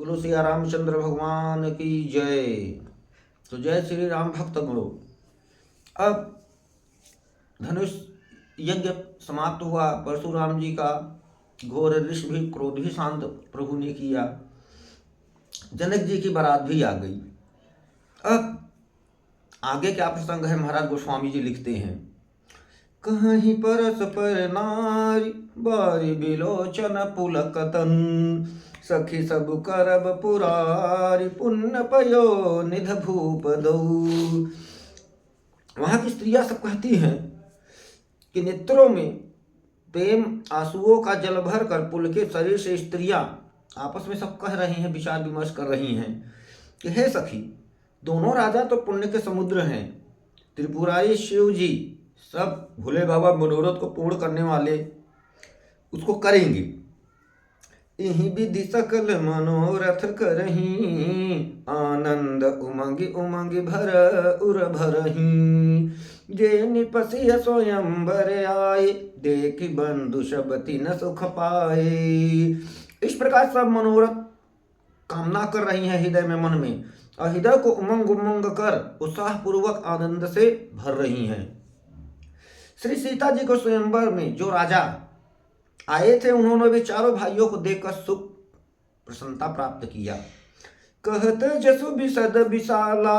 बोलो सिया रामचंद्र भगवान की जय। तो जय श्री राम भक्त गणों। अब धनुष यज्ञ समाप्त हुआ। परशुराम जी का घोर ऋष भी क्रोध भी शांत प्रभु ने किया। जनक जी की बारात भी आ गई। अब आगे क्या प्रसंग है महाराज गोस्वामी जी लिखते हैं। कहीं परस पर नारी बारी बिलोचन पुलकतन सखी सब करब पुरारी पुण्य पयो निध भूप दऊ। वहां की स्त्रियां सब कहती हैं कि नेत्रों में प्रेम आंसुओं का जल भर कर पुलकित शरीर से स्त्रियां आपस में सब कह रही हैं, विचार विमर्श कर रही हैं कि हे सखी, दोनों राजा तो पुण्य के समुद्र हैं। त्रिपुरारी शिव जी सब भोले बाबा मनोरथ को पूर्ण करने वाले उसको करेंगे। यही विधि सकल मनोरथ करही आनंद उमंग उमंग भर उर भरही। जे निपसिय स्वयंवर आए देख बंधु शबति न सुख पाए। इस प्रकार सब मनोरथ कामना कर रही हैं हृदय में, मन में, और हृदय को उमंग उमंग कर उत्साह पूर्वक आनंद से भर रही हैं। श्री सीता जी को स्वयंवर में जो राजा आए थे उन्होंने भी चारों भाइयों को देखकर सुख प्रसन्नता प्राप्त किया। कहत जसु विशद विशाला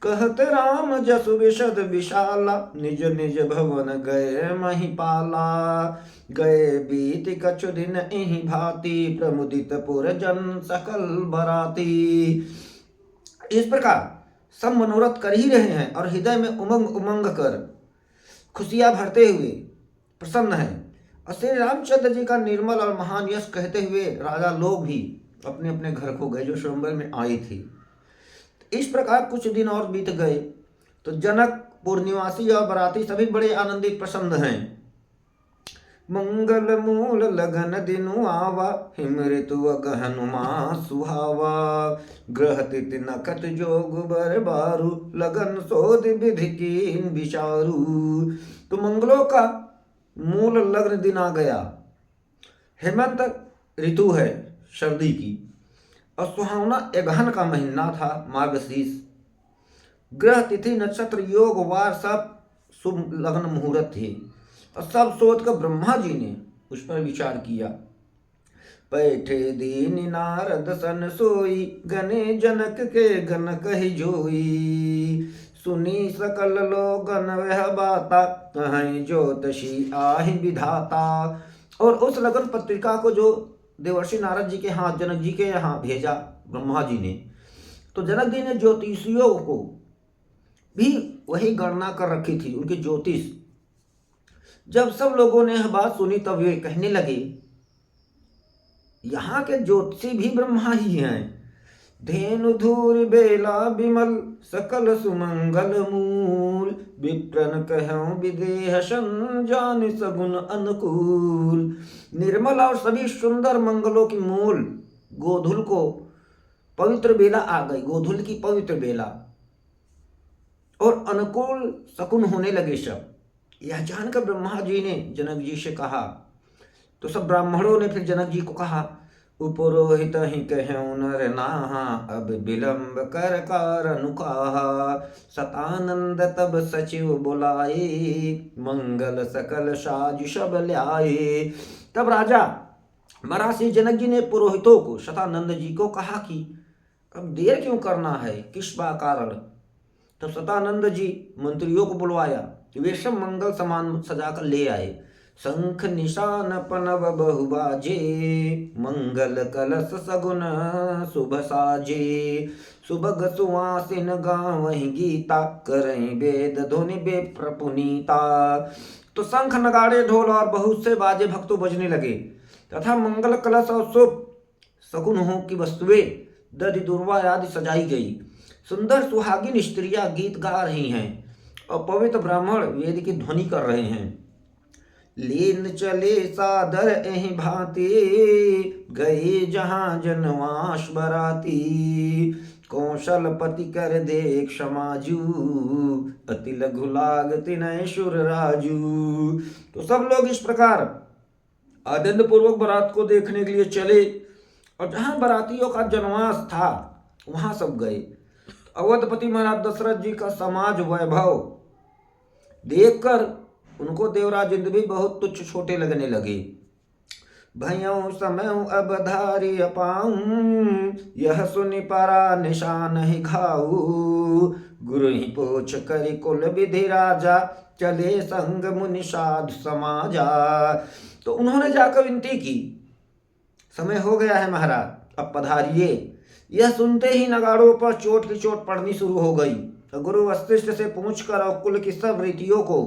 कहत राम जसु विशद विशाला निज निज भवन गए महिपाला। गए बीत कछु दिन एहि भांति प्रमुदित पुर जन सकल बराती। इस प्रकार सब मनोरथ कर ही रहे हैं और हृदय में उमंग उमंग कर खुशियां भरते हुए प्रसन्न है। और श्री रामचंद्र जी का निर्मल और महान यश कहते हुए राजा लोग भी अपने अपने घर को गए जो स्वयंवर में आए थे। इस प्रकार कुछ दिन और बीत गए तो जनकपुर निवासी और बराती सभी बड़े आनंदित प्रसन्न हैं। मंगल मूल लगन दिनु आवा हिम ऋतु गहनुमा सुहावा। ग्रह तिथि नखत जोग बर बारू लगन सोध विधि कीन विचारू। तो मंगलों का मूल लग्न दिन आ गया। हेमंत ऋतु है सर्दी की और सुहावना अगहन का महीना था मार्गशीर्ष। ग्रह तिथि नक्षत्र योग वार सब शुभ लग्न मुहूर्त थे और सब सोच कर ब्रह्मा जी ने उस पर विचार किया। बैठे दीन नारद सन सोई गने जनक के गन कही जोई। सुनी सकल लोगन वह बाता कहीं ज्योतिषी आहि विधाता। और उस लगन पत्रिका को जो देवर्षि नारद जी के हाथ जनक जी के यहाँ भेजा ब्रह्मा जी ने, तो जनक जी ने ज्योतिषियों को भी वही गणना कर रखी थी, उनके ज्योतिष। जब सब लोगों ने यह बात सुनी तब वे कहने लगे यहाँ के ज्योतिषी भी ब्रह्मा ही हैं। धेनु धूर बेला विमल सकल सुमंगल मूल। विप्रन कहूं विदेह जान सगुन अनुकूल। निर्मल और सभी सुंदर मंगलों की मूल गोधुल को पवित्र बेला आ गई, गोधुल की पवित्र बेला, और अनुकूल शकुन होने लगे सब। यह जानकर ब्रह्मा जी ने जनक जी से कहा। तो सब ब्राह्मणों ने फिर जनक जी को कहा, उपरोहित ही कहूं नर नाहा अब विलंब कर कारण कहा। सतानंद तब सचिव बुलाए मंगल सकल साज सब ल्याए। तब राजा महर्षि जनक जी ने पुरोहितों को शतानंद जी को कहा कि अब देर क्यों करना है, किस बा कारण। तब शतानंद जी मंत्रियों को बुलवाया, वे सब मंगल सामान सजाकर ले आए। शंख निशान पनव बहुबाजे मंगल कलश सगुन शुभ साजे। सुभग सुवासिन गावहि गीता करहि वेद ध्वनि विप्र पुनीता। तो शंख नगाड़े ढोल और बहुत से बाजे भक्तों बजने लगे तथा मंगल कलश और शुभ सगुनों की वस्तुएं दधि दुर्वा आदि सजाई गई। सुंदर सुहागिन स्त्रियां गीत गा रही हैं और पवित्र ब्राह्मण वेद की ध्वनि कर रहे हैं। लीन चले सादर एहि भांति गए जहां जनवास बराती। कौशलपति कर देख समाजू अति लघु लाग तिनय सुर राजू। तो सब लोग इस प्रकार आनंद पूर्वक बारात को देखने के लिए चले और जहाँ बारातियों का जनवास था वहाँ सब गए। अवधपति महाराज दशरथ जी का समाज वैभव देखकर उनको देवराज इंद्र भी बहुत तुच्छ छोटे लगने लगे। भयों समय अब धारी अपाऊं, यह सुनि परा निशान ही घाऊ। गुरु ही पोछ करि कुल विधि राजा, चले संग मुनि साधु समाजा। तो उन्होंने जाकर विनती की, समय हो गया है महाराज, अब पधारिए। यह सुनते ही नगाड़ों पर चोट की चोट पड़नी शुरू हो गई। गुरु वशिष्ठ से पूछकर और कुल की सब रीतियों को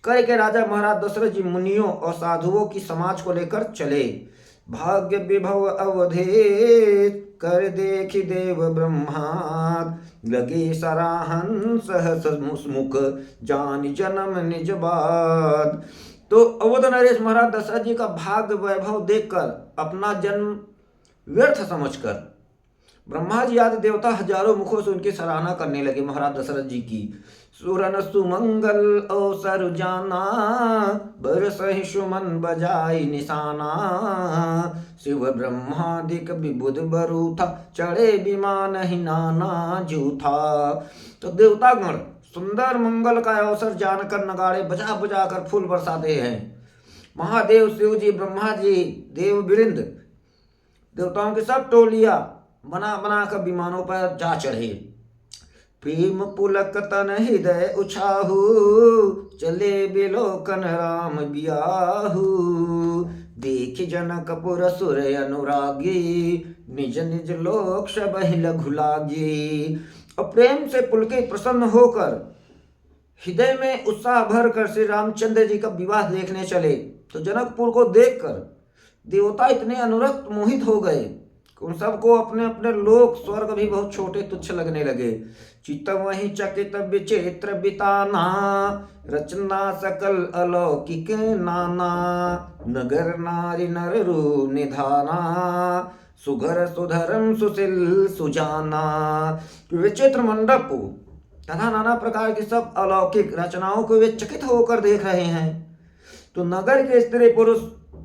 करके राजा महाराज दशरथ जी मुनियों और साधुओं की समाज को लेकर चले। भाग्य विभव अवधे कर देखी देव ब्रह्मा, लगे सराहन सहस मुख जान जन्म निज बात। तो अवध नरेश महाराज दशरथ जी का भाग्य वैभव देखकर अपना जन्म व्यर्थ समझकर ब्रह्मा जी आदि देवता हजारों मुखों से उनकी सराहना करने लगे महाराज दशरथ जी की। सुरन सुमंगल अवसर जाना, बरसहि सुमन बजाई निशाना। शिव ब्रह्मादिक विबुध बरूथा, चढ़े विमान ही नाना जूथा। तो देवतागण सुंदर मंगल का अवसर जानकर नगाड़े बजा बजा कर फूल बरसाते हैं। महादेव शिव जी, ब्रह्मा जी, देव वृंद, देवताओं की सब टोलियां बना बना कर विमानों पर जा चढ़े। प्रेम पुलक तन हृदय उछाहू, चले बिलोकन राम बियाहू। देख जनकपुर सुर अनुरागी, निज निज लोक सबहि लघु लागी। और प्रेम से पुलकित प्रसन्न होकर हृदय में उत्साह भर कर श्री रामचंद्र जी का विवाह देखने चले। तो जनकपुर को देखकर देवता इतने अनुरक्त मोहित हो गए कि उन सबको अपने अपने लोक स्वर्ग भी बहुत छोटे तुच्छ लगने लगे। चित्त वही चकित विचित्र बिताना, रचना सकल अलौकिक नाना। नगर नारी नर रू निधाना, सुघर सुधरम सुशील सुजाना। विचित्र मंडप तथा नाना प्रकार की सब अलौकिक रचनाओं को वे चकित होकर देख रहे हैं। तो नगर के स्त्री पुरुष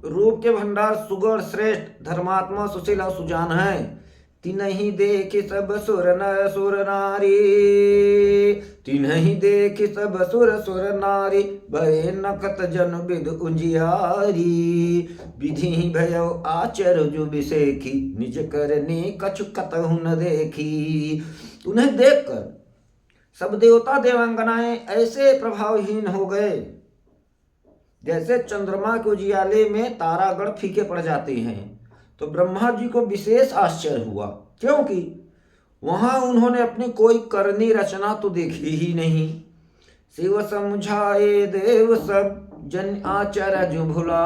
रूप के भंडार सुगढ़ श्रेष्ठ धर्मात्मा सुशील और सुजान है। तिन्हि देखि सब सुर नर सुर नारी, तिन्हि देखि सब सुर सुर नारी। भय नकत जन विद उजियारी, विधि भयो आचर जो बिसेखी। निज करनी कछु कतहु न देखी। उन्हें देखकर सब देवता देवांगनाएं ऐसे प्रभावहीन हो गए जैसे चंद्रमा के उजियाले में तारागण फीके पड़ जाते हैं। तो ब्रह्मा जी को विशेष आश्चर्य हुआ, क्योंकि वहां उन्होंने अपनी कोई करनी रचना तो देखी ही नहीं। शिव समझाए देव सब, जन आचर जो भुला।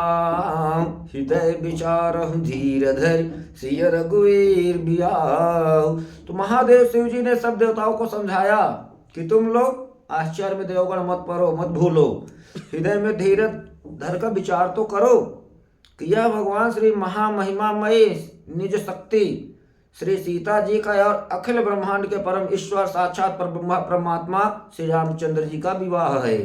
हृदय विचार धीर धर, सिय रघुवीर बियाव। तो महादेव शिव जी ने सब देवताओं को समझाया कि तुम लोग आश्चर्य में देवगण मत पड़ो, मत भूलो। हृदय में धीरज धर का विचार तो करो कि यह भगवान श्री महामहिमामय निज शक्ति श्री सीता जी का और अखिल ब्रह्मांड के परम ईश्वर साक्षात परमात्मा श्री रामचंद्र जी का विवाह है।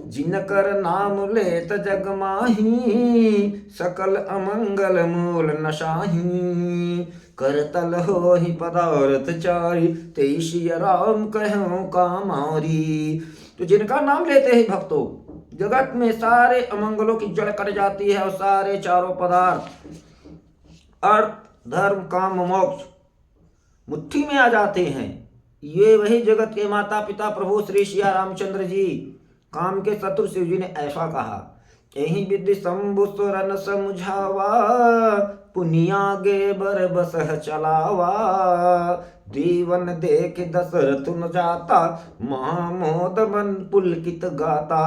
जिनकर नाम लेत जग माही, सकल अमंगल मूल नशाही। करतल हो ही पदार्थ चारी, तेईसी राम कहूँ कामारी। तो जिनका नाम लेते ही भक्तों जगत में सारे अमंगलों की जड़ कट जाती है और सारे चारों पदार्थ अर्थ धर्म काम मोक्ष मुट्ठी में आ जाते हैं। ये वही जगत के माता पिता प्रभु श्री सिया रामचंद्र जी काम के शत्रु शिव जी ने ऐसा कहा। यही विधि शंभु सुरन समझावा, पुनियागे बर बसह चलावा। दीवन देख दशरथ न जाता, महामोद मन पुलकित गाता।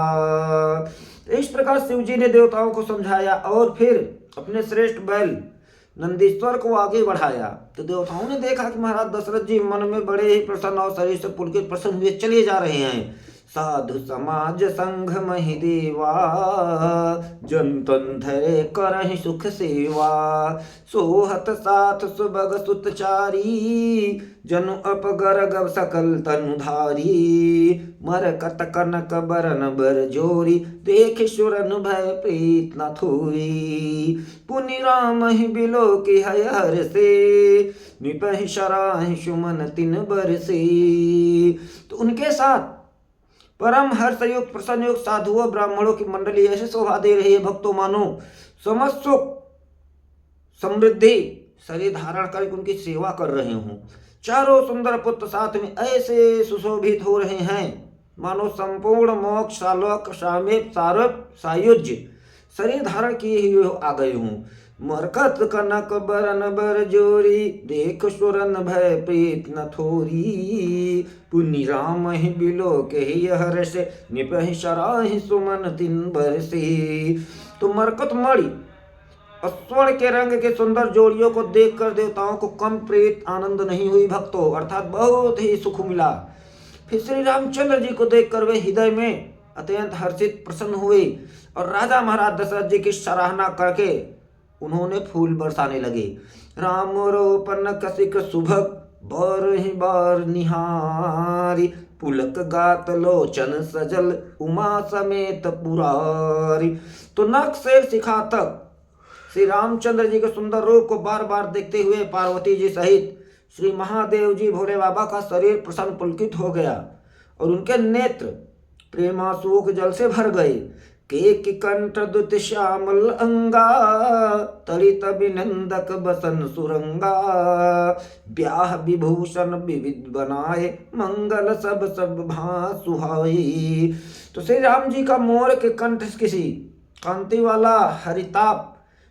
इस प्रकार शिव जी ने देवताओं को समझाया और फिर अपने श्रेष्ठ बैल नंदीश्वर को आगे बढ़ाया। तो देवताओं ने देखा कि महाराज दशरथ जी मन में बड़े ही प्रसन्न और शरीर से पुलकित प्रसन्न हुए चले जा रहे हैं। साधु समाज संघ महि देवा, जन तन धरे करहि सुख सेवा। सोहत साथ सुबग सुतचारी, जनु अपगर गव सकल तनुधारी। मरकत कनक बरन बर जोरी, देख सुरन भय प्रीत न थोई। पुनि राम ही बिलो की हय हर से, निपहि शराहि सुमन तिन बरसे। तो उनके साथ परम हर्षयुक्त प्रसन्नयुक्त साधुओं ब्राह्मणों की मंडली ऐसे शोभा दे रही है भक्तों मानो समस्त सुख समृद्धि शरीर धारण करके उनकी सेवा कर रहे हूँ। चारों सुंदर पुत्र साथ में ऐसे सुशोभित हो रहे हैं मानो संपूर्ण मोक्ष सालोक सामीप सारूप सायुज्य शरीर धारण किए हुए आ गए हूँ। मरकत कनक बरन बर जोरी, देख सुरन भय प्रीत न थोरी। पुनि राम ही बिलो के ही हर्ष, निपहि शराहि सुमन तिन बरसे। तो मरकत मणि और स्वर्ण के रंग के सुंदर जोड़ियों को देखकर देवताओं को कम प्रीत आनंद नहीं हुई भक्तों, अर्थात बहुत ही सुख मिला। फिर श्री रामचंद्र जी को देखकर वे हृदय में अत्यंत हर्षित प्रसन्न हुए और राजा महाराज दशरथ जी की सराहना करके उन्होंने फूल बरसाने लगे। राम रोपन कसिक सुभग, बार ही बार निहारी। पुलक गात लोचन सजल, उमा समेत पुरारी। तो नख से शिखा तक श्री रामचंद्र जी के सुंदर रूप को बार बार देखते हुए पार्वती जी सहित श्री महादेव जी भोले बाबा का शरीर प्रसन्न पुलकित हो गया और उनके नेत्र प्रेमासुओं के जल से भर गए। केक कंठ दुत श्यामल अंगा, तड़ित अभिनंदक बसन सुरंगा। ब्याह विभूषण विविध बनाए, मंगल सब सब भा सुहाई। तो श्री राम जी का मोर के कंठ किसी कांति वाला हरिताप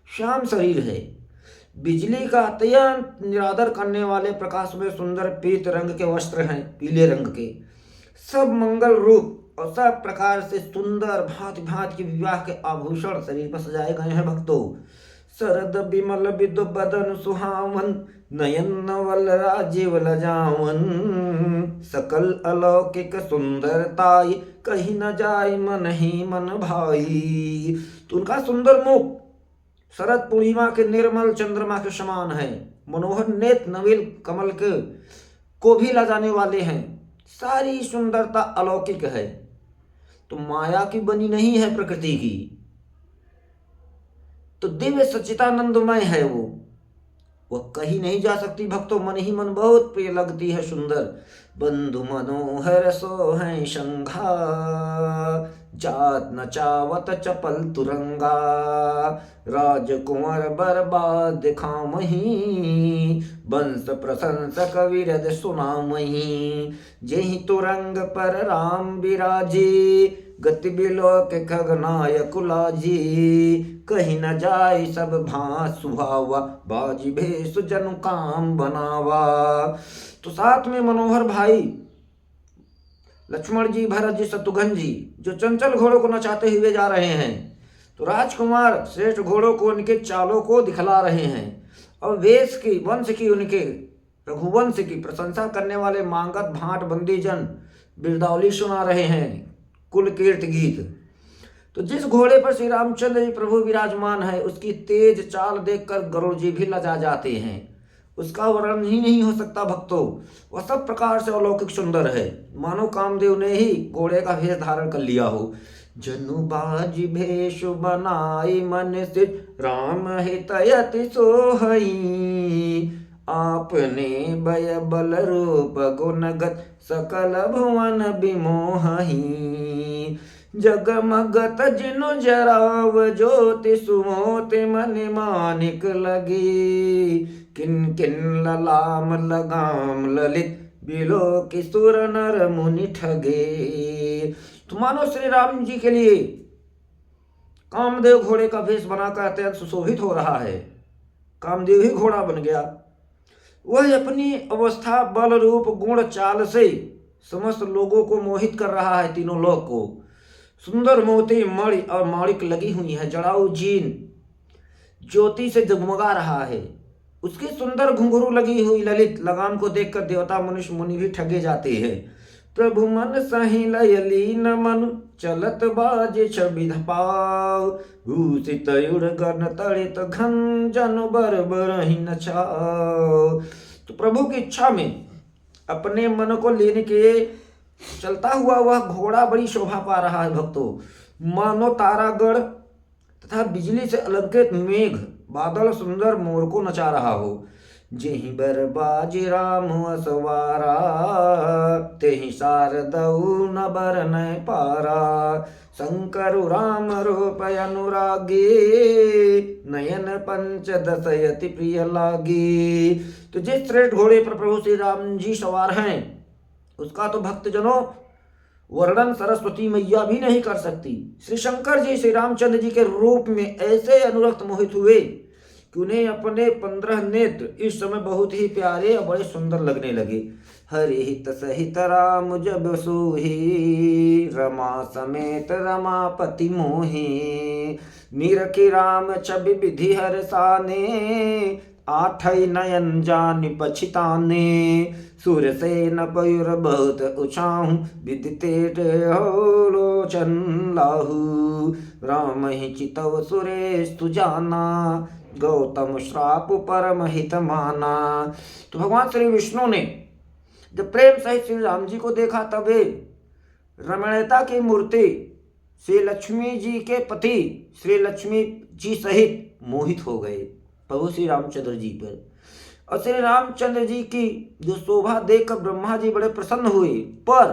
श्याम शरीर है। बिजली का अत्यंत निरादर करने वाले प्रकाश में सुंदर पीत रंग के वस्त्र हैं, पीले रंग के। सब मंगल रूप और सब प्रकार से सुंदर भांति भांति के विवाह के आभूषण शरीर पर सजाए गए हैं भक्तों। शरद बिमल विदु बदन सुहावन, नयन नवल राजीव लजावन। सकल अलौकिक सुंदरताई, कहीं न जाय मन ही मन भाई। तो उनका सुंदर मुख शरद पूर्णिमा के निर्मल चंद्रमा के समान है। मनोहर नेत्र नवील कमल के को भी लजाने वाले हैं। सारी सुंदरता अलौकिक है, तो माया की बनी नहीं है प्रकृति की, तो दिव्य सच्चिदानंदमय है वह कहीं नहीं जा सकती भक्तों। मन ही मन बहुत प्रिय लगती है सुंदर। बंधु मनोहर सो है शंघा, जात न चावत चपल तुरंगा। राजकुंवर बर्बाद दिखामही, वंश प्रशंसक विरद सुनामही। जेहि तुरंग पर राम विराजे, गति बिलोक खगनायक लाजी। कहीं न जाय सब भांस सुहावा, बाजी भेष जनु काम बनावा। तो साथ में मनोहर भाई लक्ष्मण जी, भरत जी, शत्रुघ्न जी जो चंचल घोड़ों को नचाते हुए जा रहे हैं, तो राजकुमार श्रेष्ठ घोड़ों को उनके चालों को दिखला रहे हैं और वेश की वंश की उनके रघुवंश की प्रशंसा करने वाले मांगत भाट बंदी जन बिरदावली सुना रहे हैं, कुल कीर्त गीत। तो जिस घोड़े पर श्री रामचंद्र जी प्रभु विराजमान है उसकी तेज चाल देखकर गरुड़ जी भी लजा जाते हैं। उसका वर्णन ही नहीं हो सकता भक्तों, वह सब प्रकार से अलौकिक सुंदर है, मानो कामदेव ने ही घोड़े का भेष धारण कर लिया हो। जनु बाजी भेष बनाई, मन से राम हितयति सोहई। आपने बय बल रूप गुणगत, सकल भुवन विमोहई। जगमगत जिनु जराव, ज्योति सुमोति मन मानिक लगी। किन किन ललाम लगाम ललित, बिलो किशोर नर मुनि ठगे। तो मानो श्री राम जी के लिए कामदेव घोड़े का भेष बनाकर अत्यंत सुशोभित हो रहा है। कामदेव ही घोड़ा बन गया। वह अपनी अवस्था बल रूप गुण चाल से समस्त लोगों को मोहित कर रहा है। तीनों लोग को सुंदर मोती मणि और माणिक लगी हुई है। जड़ाऊ जीन ज्योति से जगमगा रहा है। उसकी सुंदर घुंघरू लगी हुई ललित लगाम को देखकर देवता मनुष्य मुनि भी ठगे जाते हैं। प्रभु मन सही लय लीन मनु चलत बाजे छवि धपाव भूषित युड़ गण तड़ित घन जनु बर बरहि न छाव। तो प्रभु की इच्छा में अपने मन को लेने के चलता हुआ वह घोड़ा बड़ी शोभा पा रहा है भक्तों। मानो तारागढ़ तथा बिजली से अलंकृत मेघ बादल सुंदर मोर को नचा रहा हो। जेहि बर बाजी राम असवारा तेहि शारदऊ न बर न पारा शंकर राम रूप अनुरागी नयन पंच दशयति प्रिय लागी। तो जिस श्रेष्ठ घोड़े पर प्रभु श्री राम जी सवार हैं उसका तो भक्तजनों वर्णन सरस्वती मैया भी नहीं कर सकती। श्री शंकर जी श्री रामचंद्र जी के रूप में ऐसे अनुरक्त मोहित हुए कि उन्हें अपने 15 नेत्र इस समय बहुत ही प्यारे और बड़े सुंदर लगने लगे। हरि हित सहित राम जब सोही रमा समेत रमापति मोहि मीरखी राम छवि विधि हर साने आठई नयन जानि पछिताने सूरसेन पयुर बहुत उछाहु विदिते हो लोचन लाहू राम ही चितव सुरेश तु जाना गौतम श्राप परम हित माना। तो भगवान श्री विष्णु ने जब प्रेम सहित श्री राम जी को देखा तब वे रमणीयता की मूर्ति श्री लक्ष्मी जी के पति श्री लक्ष्मी जी सहित मोहित हो गए प्रभु श्री रामचंद्र जी पर। और श्री रामचंद्र जी की जो शोभा देखकर ब्रह्मा जी बड़े प्रसन्न हुए, पर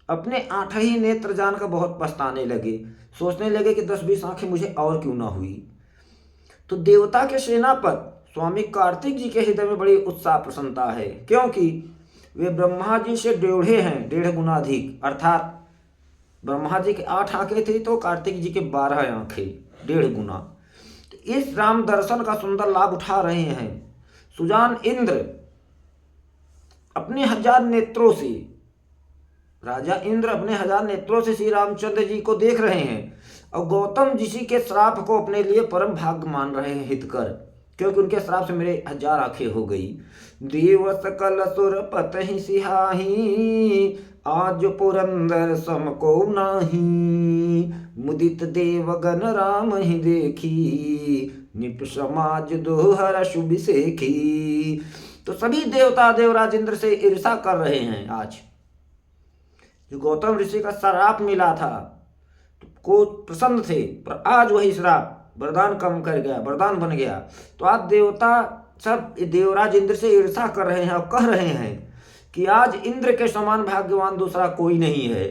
अपने 8 ही नेत्र जानकर बहुत पछताने लगे। सोचने लगे कि 10-20 आंखें मुझे और क्यों ना हुई। तो देवता के सेनापति स्वामी कार्तिक जी के हृदय में बड़ी उत्साह प्रसन्नता है, क्योंकि वे ब्रह्मा जी से 1.5 हैं, 1.5 गुना अधिक। अर्थात ब्रह्मा जी के 8 आंखें थी तो कार्तिक जी के 12 आंखें, 1.5 गुना। तो इस राम दर्शन का सुंदर लाभ उठा रहे हैं। सुजान इंद्र अपने 1000 नेत्रों से, राजा इंद्र अपने 1000 नेत्रों से श्री रामचंद्र जी को देख रहे हैं और गौतम जी के श्राप को अपने लिए परम भाग्य मान रहे हैं हितकर, क्योंकि उनके श्राप से मेरे 1000 आंखें हो गई। देव सकल सुर पतहि सिहाही आज पुरंदर सम को नाही मुदित देवगन राम ही देखी निप समाज दोहर शुभ सेखी। तो सभी देवता देवराज इंद्र से ईर्षा कर रहे हैं। आज जो गौतम ऋषि का श्राप मिला था को प्रसन्न थे, पर आज वही श्राप वरदान कम कर गया, वरदान बन गया। तो आज देवता सब देवराज इंद्र से ईर्षा कर रहे हैं और कह रहे हैं कि आज इंद्र के समान भाग्यवान दूसरा कोई नहीं है।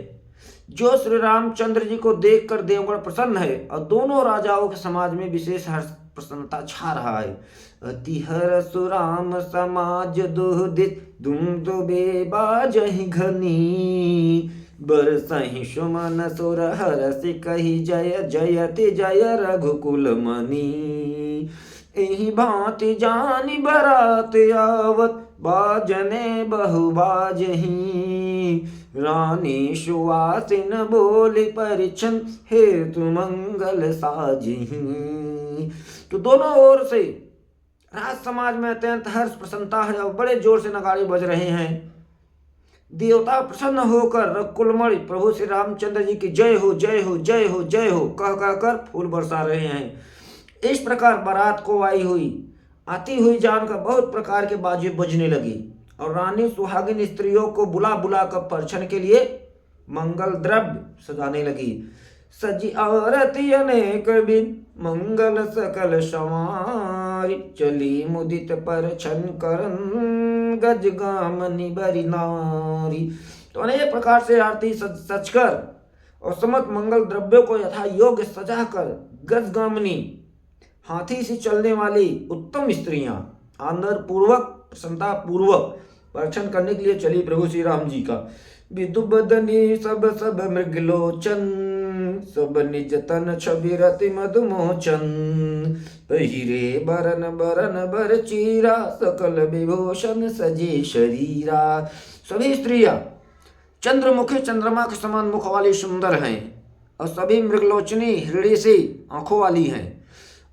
जो श्री रामचंद्र जी को देखकर देवगण प्रसन्न है और दोनों राजाओं के समाज में विशेष हर्ष प्रसन्नता छा रहा है। अति हर्ष राम समाज दुहित दुम दुबे बाजहि घनी बरसहि सुमन सुर हरसि कहि जय जयति जय रघुकुल मणि एहि भांति जानि बरात आवत बाजने बहु बाजहि रानी सुवासिन बोली परिछन हेतु मंगल साजहि। तो दोनों ओर से राज समाज में अत्यंत हर्ष प्रसन्नता है और बड़े जोर से नगाड़े बज रहे हैं। देवता प्रसन्न होकर रघुकुलमणि प्रभु श्री रामचंद्र जी की जय हो जय हो जय हो जय हो कह कहकर फूल बरसा रहे हैं। इस प्रकार बारात को आती हुई जानकर बहुत प्रकार के बाजे बजने लगी और रानी सुहागिन स्त्रियों को बुला बुला कर परछन के लिए मंगल द्रव्य सजाने लगी। सजी आरती अनेक बिन मंगल सकल संवारी चली मुदित परछन करन गज गामनी बरी नारी। तो अनेक प्रकार से आरती सजकर और समस्त मंगल द्रव्यों को यथा योग्य सजाकर गजगामिनी हाथी से चलने वाली उत्तम स्त्रियां आदर पूर्वक प्रसन्नता पूर्वक परछन करने के लिए चली प्रभु श्री राम जी का। विदु बदनी सब सब मृगलोचन सब निज तन छवि रति मधुमोचन पहिरे बरन बरन बर चीरा सकल विभूषण सजे शरीरा। सभी स्त्रियां चंद्रमुखी चंद्रमा के समान मुख वाली सुंदर हैं और सभी मृगलोचनी हृदय से आंखों वाली हैं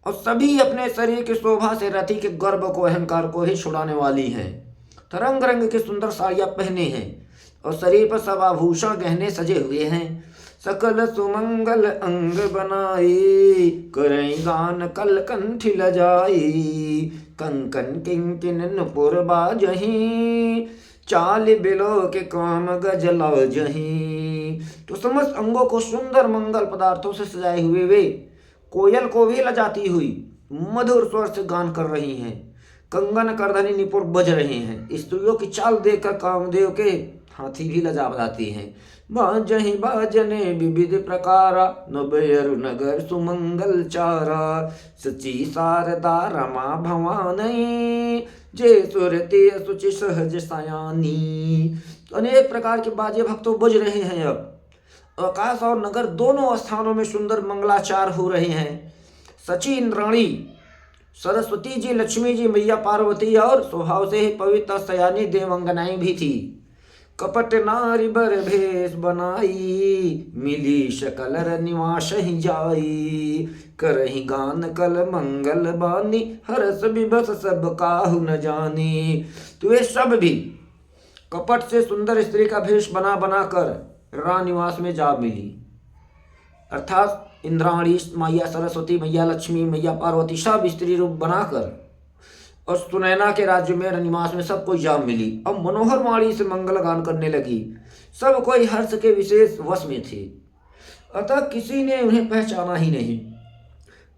और सभी अपने शरीर की शोभा से रति के गर्व को अहंकार को ही छुड़ाने वाली हैं। रंग रंग की सुंदर साड़ियां पहने हैं और शरीर पर सब आभूषण गहने सजे हुए हैं। सकल सुमंगल अंग बनाई, करई गान कल कंठ लजाई। कंकन किंकिन नुपुर बाजही, चाल बिलो के काम गजला जही। तो समस्त अंगों को सुंदर मंगल पदार्थों से सजाए हुए वे कोयल को भी लजाती हुई मधुर स्वर से गान कर रही हैं। कंगन करधनी निपुर बज रहे हैं। स्त्रियों की चाल देखकर कामदेव के हाथी भी लजा बजाती हैं। बाजहि बाजने विविध प्रकारा, नबेरु नगर सुमंगल चारा। सची शारदा रमा भवानी, जे सुरति सुचि सहज सयानी। अनेक प्रकार के बाजे भक्तों बज रहे हैं। अब आकाश और नगर दोनों स्थानों में सुंदर मंगलाचार हो रहे हैं। सची इंद्राणी सरस्वती जी, लक्ष्मी जी, मैया पार्वती और स्वभाव से ही पवित्र सयानी देवंगनाएं भी थी। कपट नारी बर भेष बनाई, मिली शकल निवास ही जाई। करही गान कल मंगल बानी, हरस विभस सब काहु न जानी। तो ये सब भी कपट से सुंदर स्त्री का भेष बना बना कर रानिवास में जा मिली। अर्थात इंद्राणी, मैया सरस्वती, मैया लक्ष्मी, मैया पार्वती सब स्त्री रूप बनाकर और सुनैना के राज्य में रनिवास में सब कोई जा मिली। अब मनोहर वाणी से मंगल गान करने लगी। सब कोई हर्ष के विशेष वश में थे, अतः किसी ने उन्हें पहचाना ही नहीं।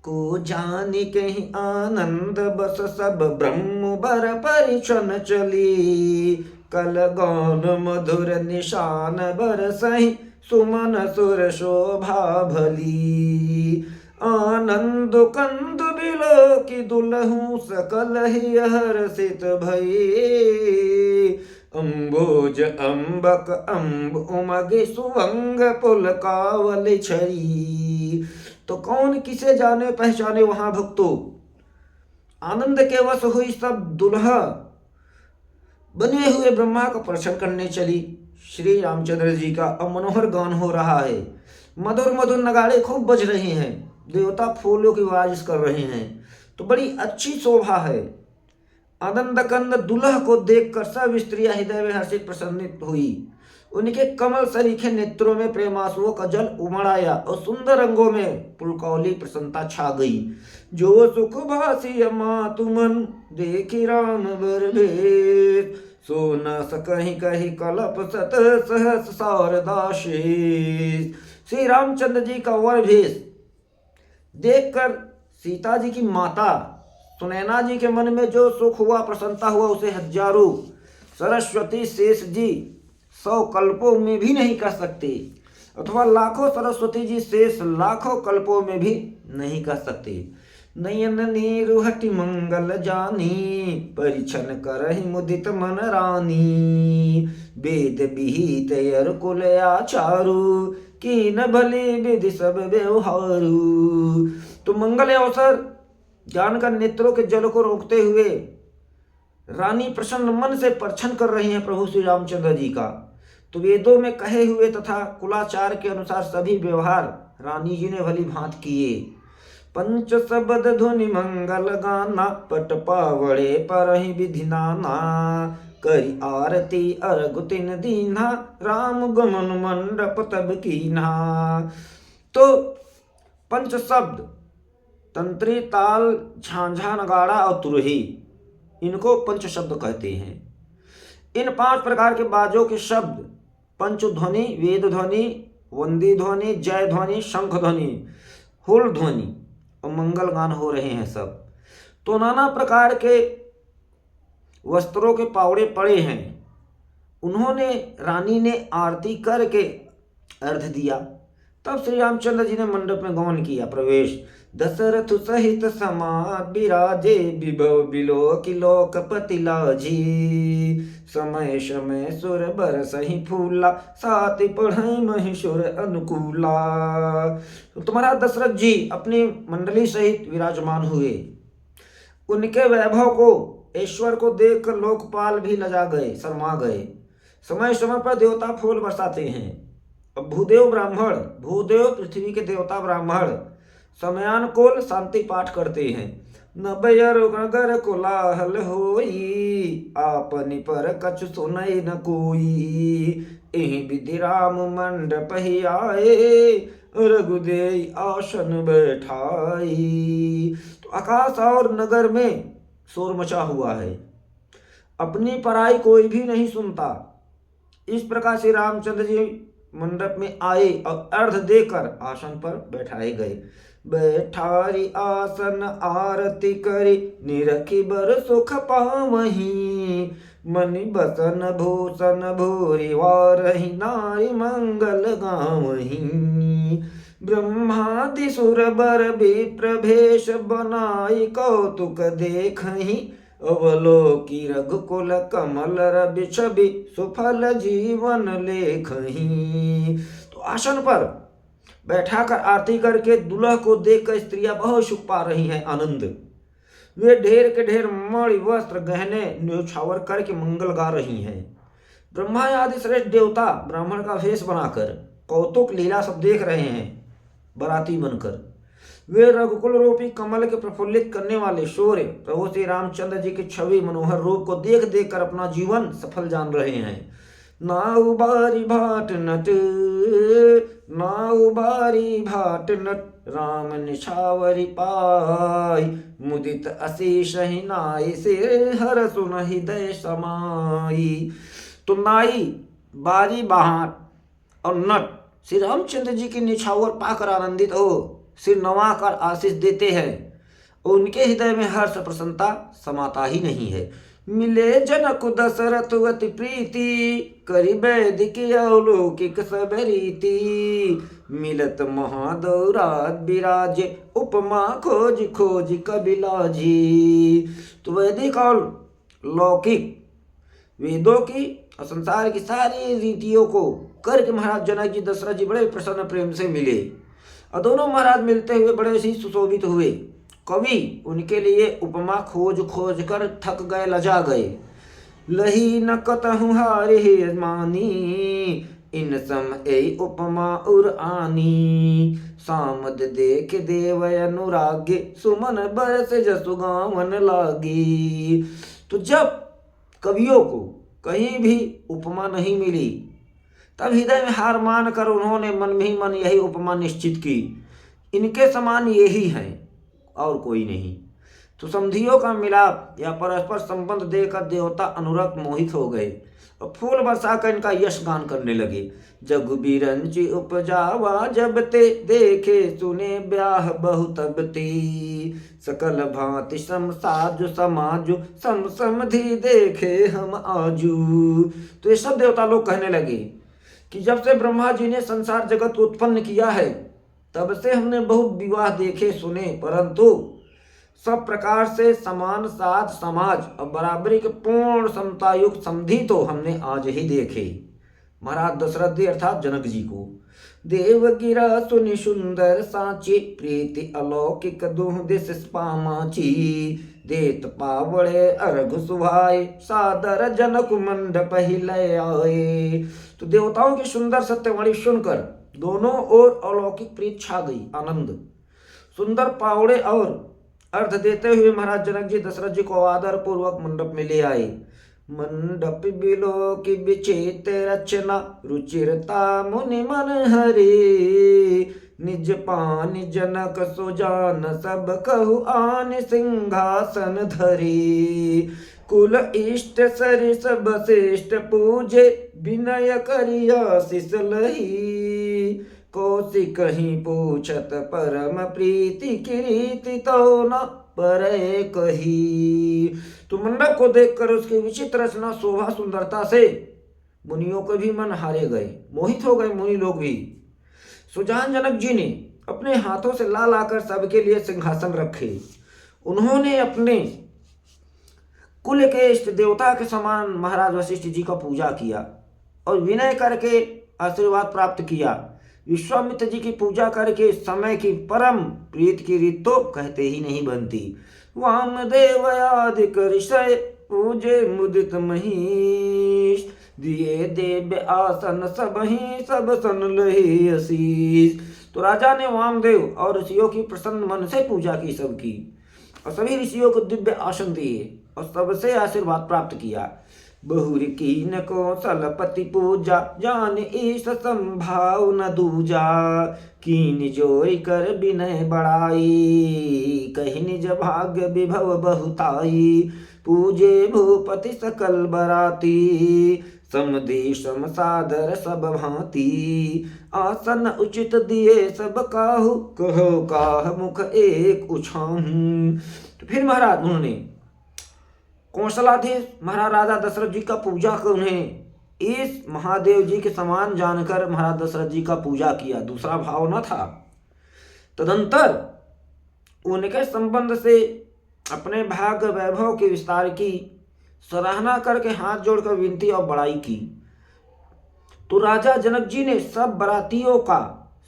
को जानी कहीं आनंद बस सब ब्रह्म बर परिछन चली। कल गौन मधुर निशान बरसहि, सुमन सुर शोभा भली। आनंद कंद बिलो की दुलहु, सकल ही हर्षित भई। अम्बोज अम्बक अम्ब उमगे, सुवंग पुलकावल छरी। तो कौन किसे जाने पहचाने वहां भक्तों। आनंद के वश हुई सब दुल्हा बने हुए ब्रह्मा का प्रदर्शन करने चली। श्री रामचंद्र जी का अब मनोहर गान हो रहा है। मधुर मधुर नगाड़े खूब बज रहे हैं। देवता फूलों की बारिश कर रहे हैं। तो बड़ी अच्छी शोभा है। आनंद कंद दुल्हा को देखकर सब स्त्रियां हृदय में हर्षित प्रसन्नित हुई। उनके कमल सरीखे नेत्रों में प्रेमासुओं का जल उमड़ आया और सुंदर रंगों में पुलकौली प्रसन्नता छा गई। जो सुख भासी अमा तुमन, देखी राम बर भेद। सो न सकहि कहि कलप सत, सहस शारदाशेष। श्री रामचंद्र जी का वर भेष देखकर सीता जी की माता सुनैना जी के मन में जो सुख हुआ, प्रसन्नता हुआ, उसे हजारों सरस्वती शेष जी 100 कल्पों में भी नहीं कर सकते, अथवा लाखों सरस्वती जी शेष लाखों कल्पों में भी नहीं कर सकते। नयन नीरुहटि मंगल जानी, परिछन करहि मुदित मन रानी। वेद विहित यर कुल आचारु, कीन भली विधि सब व्यवहारु। तो मंगल अवसर जानकर नेत्रों के जल को रोकते हुए रानी प्रसन्न मन से परछन कर रही हैं प्रभु श्री रामचंद्र जी का। तो वेदों में कहे हुए तथा कुलाचार के अनुसार सभी व्यवहार रानी जी ने भली भांत किए। पंच शब्द धुनि मंगल गाना, पट पावड़े परहि विधि नाना। करी आरती अर्घ तिन दीन्हा, राम गमन मंडप तब कीन्हा। तो पंच शब्द तंत्री, ताल, झांझा, नगाड़ा और तुरही, इनको पंच शब्द कहते हैं। इन 5 प्रकार के बाजों के शब्द पंच ध्वनि, वेद ध्वनि, वंदी ध्वनि, जय ध्वनि, शंख ध्वनि, हुल ध्वनि और मंगल गान हो रहे हैं सब। तो नाना प्रकार के वस्त्रों के पावड़े पड़े हैं। उन्होंने रानी ने आरती करके अर्घ दिया। तब श्री रामचंद्र जी ने मंडप में गमन किया, प्रवेश। दशरथ सहित समाज विराजे, विभव बिलो की लोकपति लाजी। समय समय सुर बरसहि फूला, साति पढ़ई महिषुर अनुकूला। तो तुम्हारा दशरथ जी अपनी मंडली सहित विराजमान हुए। उनके वैभव को, ऐश्वर को देखकर लोकपाल भी लजा गए, शर्मा गए। समय समय पर देवता फूल बरसाते हैं। अब भूदेव ब्राह्मण, भूदेव पृथ्वी के देवता ब्राह्मण समयानुकूल शांति पाठ करते हैं। नबयर नगर कोलाहल होई, आपनि पर कछु सुनई न कोई। एहि विधि राम मंडप ही आए, रघुदेई आसन बैठाई। तो आकाश और नगर में शोर मचा हुआ है, अपनी पराई कोई भी नहीं सुनता। इस प्रकार से रामचंद्र जी मंडप में आए और अर्घ देकर आसन पर बैठाए गए। बैठारी आसन आरती करी, निरखी बर सुख पावहीं। मनि बसन भूषण भूरि वारहि, नारी मंगल गावहीं। ब्रह्मादि सुर बर विप्र भेष बनाई, कौतुक देखहीं। अवलोकी रघुकुल कमल रवि छवि, सुफल जीवन लेखहीं। तो आसन पर बैठाकर आरती करके दुल्हा को देखकर स्त्रियां बहुत सुख पा रही हैं, आनंद। वे ढेर के ढेर मणि वस्त्र गहने न्योछावर करके मंगल गा रही हैं। ब्रह्मा आदि श्रेष्ठ देवता ब्राह्मण का वेश बनाकर कौतुक लीला सब देख रहे हैं, बराती बनकर। वे रघुकुल रूपी कमल के प्रफुल्लित करने वाले शौर्य प्रभु श्री रामचंद्र जी की छवि मनोहर रूप को देख देख कर अपना जीवन सफल जान रहे हैं। नाउ बारी भाट नट, नाउ बारी भाट नट, राम निछावरी पाई। मुदित अशीष ही नाई, सिर हर सुन हृदय समाई। तो नाई, बारी बहाट और नट श्री रामचंद्र जी की निछावर पाकर आनंदित हो, सिर नवाकर आशीष देते हैं। उनके हृदय में हर्ष प्रसन्नता समाता ही नहीं है। मिले जनक दशरथ अति प्रीति, करि वैदिक अलौकिक सब रीति। मिलत महादौरात विराजे, उपमा खोज खोज कबिलाजी। तो वैदिक और लौकिक वेदों की और संसार की सारी रीतियों को करके महाराज जनक जी दशरथ जी बड़े प्रसन्न प्रेम से मिले, और दोनों महाराज मिलते हुए बड़े ही सुशोभित हुए। कवि उनके लिए उपमा खोज खोज कर थक गए, लजा गए। लही न कतहु हारे मानी, इन सम ए उपमा उर आनी। सामद देख देव अनुरागे, सुमन बरस जसु गावन लागी। तो जब कवियों को कहीं भी उपमा नहीं मिली, तब हृदय में हार मान कर उन्होंने मन में ही मन यही उपमा निश्चित की, इनके समान यही हैं और कोई नहीं। तो समधियों का मिलाप या परस्पर संबंध देकर देवता अनुरक्त मोहित हो गए और फूल बरसा कर इनका यश गान करने लगे। जग बिरंची उपजावा, जब ते देखे सुने ब्याह बहुत तबते। सकल भांति सम साजु समाजु, सम समधि देखे हम आजू। तो ये सब देवता लोग कहने लगे कि जब से ब्रह्मा जी ने संसार जगत को उत्पन्न किया है, तब से हमने बहुत विवाह देखे सुने, परंतु सब प्रकार से समान साध समाज और बराबरी के पूर्ण समता युक्त समधि तो हमने आज ही देखे। महाराज दशरथ जी अर्थात जनक जी को। देव गिरा सुनि सुंदर साची, प्रीति अलौकिक दुह दिस पामाची। देत पावड़े अर्घ सुहाय, सादर जनक मंडप ही लय आए। तो देवताओं की सुंदर सत्यवाणी सुनकर दोनों ओर अलौकिक प्रीत छा गई, आनंद। सुंदर पावड़े और अर्घ देते हुए महाराज जनक जी दशरथ जी को आदर पूर्वक मंडप में ले आए। मंडप बिलो की विचित रचना, रुचिरता मुनि मन हरे। निज पान जनक सुजान, सब कहु आन सिंहासन धरे। कुल इष्ट सरि सब श्रेष्ठ पूजे, विनय करिया शिष लही। कौशिक कहीं पूछत परम प्रीति, कीर्ति तो न परे कही। तो मंडप को देखकर उसकी विचित्र रचना शोभा सुंदरता से मुनियों के भी मन हारे गए, मोहित हो गए मुनि लोग भी। सुजान जनक जी ने अपने हाथों से ला लाकर सबके लिए सिंहासन रखे। उन्होंने अपने कुल के इष्ट देवता के समान महाराज वशिष्ठ जी का पूजा किया और विनय करके आशीर्वाद प्राप्त किया। विश्वामित्र जी की पूजा करके समय की परम प्रीत की रीत तो कहते ही नहीं बनती। वामदेव आदि करिषय, पूजे मुदित महीश। दिए देव आसन सबहि, सब सन लही आशीष। तो राजा ने वामदेव और ऋषियों की प्रसन्न मन से पूजा की सबकी, और सभी ऋषियों को दिव्य आसन दिए और सबसे आशीर्वाद प्राप्त किया। बहुरी कीन कौशलपति पूजा, जान ईश संभाव न दूजा। कीन जोई कर विनय बड़ाई, कहि निज भाग्य विभव बहुताई। पूजे भूपति सकल बराती, समदेश सम सादर सब भांति। आसन उचित दिए सब काहू, कहो काह मुख एक उछाहू। तो फिर महाराज उन्होंने कौशलाधीश महाराज राजा दशरथ जी का पूजा कर उन्हें इस महादेव जी के समान जानकर महाराज दशरथ जी का पूजा किया, दूसरा भाव न था। तदंतर उनके संबंध से अपने भाग्य वैभव के विस्तार की सराहना करके हाथ जोड़कर विनती और बड़ाई की। तो राजा जनक जी ने सब बरातियों का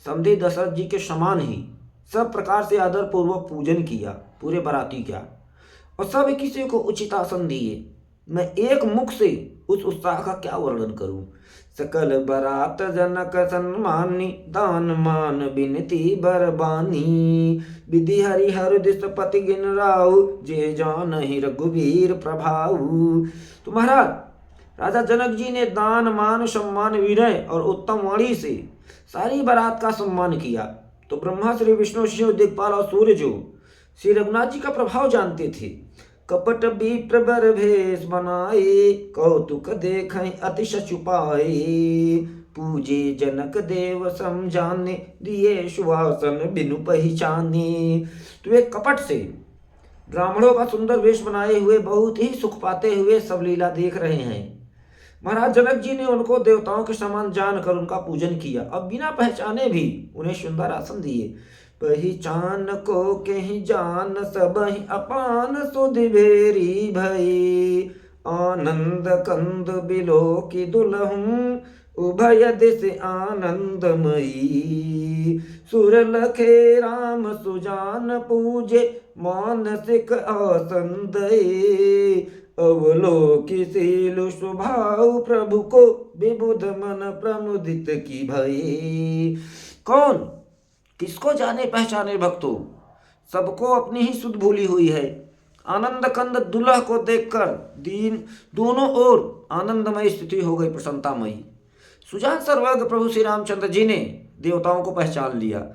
समधि दशरथ जी के समान ही सब प्रकार से आदर पूर्वक पूजन किया, पूरे बराती का, और सब किसी को उचित आसन दिए। मैं एक मुख से उस उत्साह का क्या वर्णन करूं। सकल बरात जनक सन्मानी, दान मान बिनती बरबानी। विधि हरिहर दिशपति गिन राउ, जे जान ही रघुवीर प्रभाऊ। तो महाराज राजा जनक जी ने दान मान सम्मान विनय और उत्तम वाणी से सारी बारात का सम्मान किया। तो ब्रह्मा श्री विष्णु शिव दिक्पाल और सूर्य जो श्री रघुनाथ जी का प्रभाव जानते थे, कपट विप्र बर भेष बनाए, कौतुक देखें अतिश छुपाए। पूजे जनक देव समझाने, दिए सुवासन बिनु पहचाने। तो वे कपट से ब्राह्मणों का सुंदर वेश बनाए हुए बहुत ही सुख पाते हुए सब लीला देख रहे हैं। महाराज जनक जी ने उनको देवताओं के समान जानकर उनका पूजन किया और बिना पहचाने भी उन्हें सुंदर आसन दिए। पहचान को कहीं जान सबहि, अपान सुध भेरी भई। आनंद कंद बिलो की दुल्हूं, उभय दिश आनंदमयी। सुर लखे राम सुजान पूजे, मानसिक आसन दये। अवलोकिशील स्वभाव प्रभु को, विबुध मन प्रमुदित की भई। कौन किसको जाने पहचाने भक्तों, सबको अपनी ही सुध भूली हुई है। आनंद कंद दुल्हा को देखकर दीन दोनों ओर आनंदमय स्थिति हो गई, प्रसन्नतामयी। सुजान सर्वज्ञ प्रभु श्री रामचंद्र जी ने देवताओं को पहचान लिया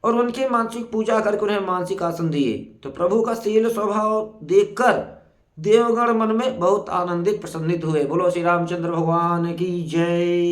और उनकी मानसिक पूजा करके उन्हें मानसिक आसन दिए। तो प्रभु का शील स्वभाव देखकर देवगण मन में बहुत आनंदित प्रसन्नित हुए। बोलो श्री रामचंद्र भगवान की जय।